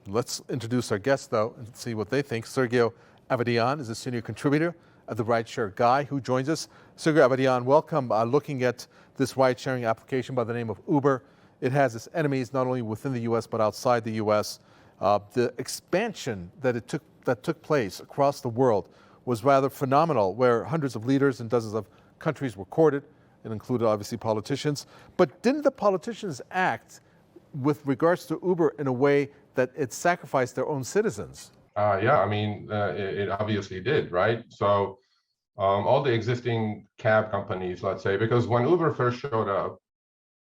Let's introduce our guests, though, and see what they think. Sergio Avedian is a senior contributor at the RideShare Guy, who joins us. Sergio Avedian, welcome. Looking at this ride-sharing application by the name of Uber, it has its enemies not only within the U.S. but outside the U.S. The expansion that took place across the world was rather phenomenal, where hundreds of leaders in dozens of countries were courted. It included, obviously, politicians. But didn't the politicians act with regards to Uber in a way that it sacrificed their own citizens? Yeah, I mean, it obviously did, right? So all the existing cab companies, let's say, because when Uber first showed up,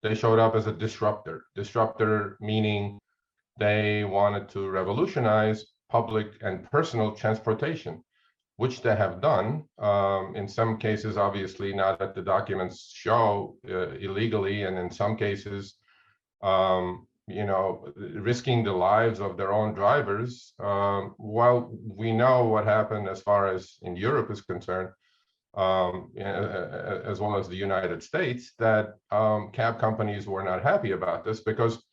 they showed up as a disruptor. Disruptor meaning they wanted to revolutionize public and personal transportation, which they have done. In some cases, obviously, now that the documents show, illegally, and in some cases, risking the lives of their own drivers. While we know what happened as far as in Europe is concerned, as well as the United States, that cab companies were not happy about this because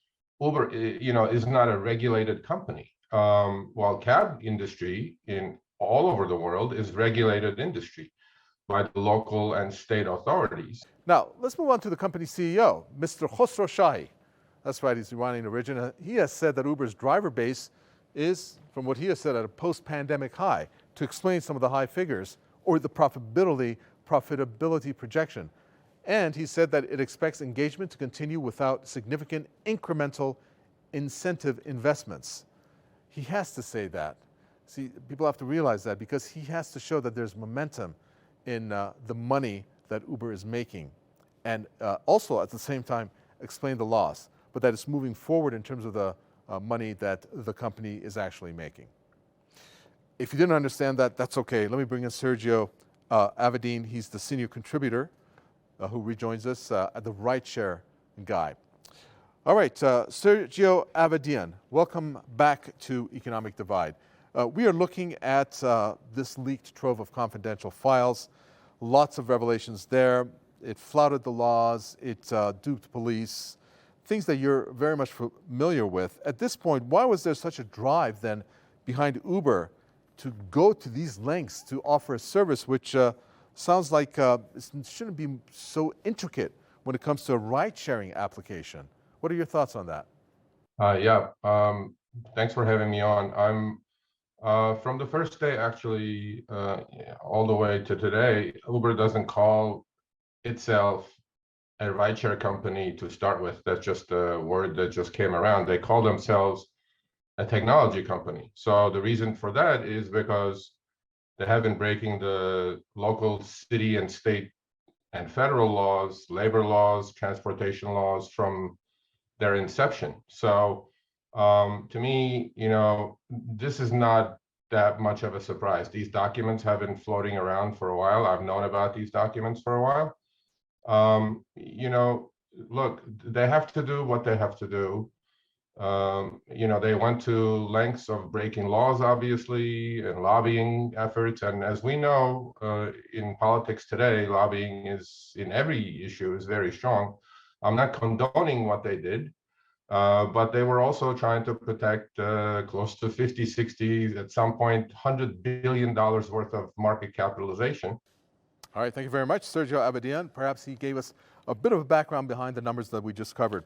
Uber, is not a regulated company. While cab industry in all over the world is regulated industry by the local and state authorities. Now, let's move on to the company CEO, Mr. Khosrow Shahi. That's right, he's Iranian origin. He has said that Uber's driver base is, from what he has said, at a post-pandemic high. To explain some of the high figures or the profitability projection. And he said that it expects engagement to continue without significant incremental incentive investments. He has to say that. See, people have to realize that because he has to show that there's momentum in the money that Uber is making. And also, at the same time, explain the loss, but that it's moving forward in terms of the money that the company is actually making. If you didn't understand that, that's okay. Let me bring in Sergio Avedian. He's the senior contributor who rejoins us at the RideShare Guy. All right, Sergio Avedian, welcome back to Economic Divide. We are looking at this leaked trove of confidential files. Lots of revelations there. It flouted the laws. It duped police. Things that you're very much familiar with. At this point, why was there such a drive then behind Uber to go to these lengths to offer a service which sounds like it shouldn't be so intricate when it comes to a ride-sharing application? What are your thoughts on that? Thanks for having me on. I'm from the first day, actually, all the way to today, Uber doesn't call itself a rideshare company to start with. That's just a word that just came around. They call themselves a technology company. So the reason for that is because they have been breaking the local, city, and state and federal laws, labor laws, transportation laws from their inception. So to me, this is not that much of a surprise. These documents have been floating around for a while. I've known about these documents for a while. Look, they have to do what they have to do. They went to lengths of breaking laws, obviously, and lobbying efforts. And as we know, in politics today, lobbying is in every issue is very strong. I'm not condoning what they did, but they were also trying to protect close to 50, 60, at some point, $100 billion worth of market capitalization. All right, thank you very much, Sergio Avedian. Perhaps he gave us a bit of a background behind the numbers that we just covered.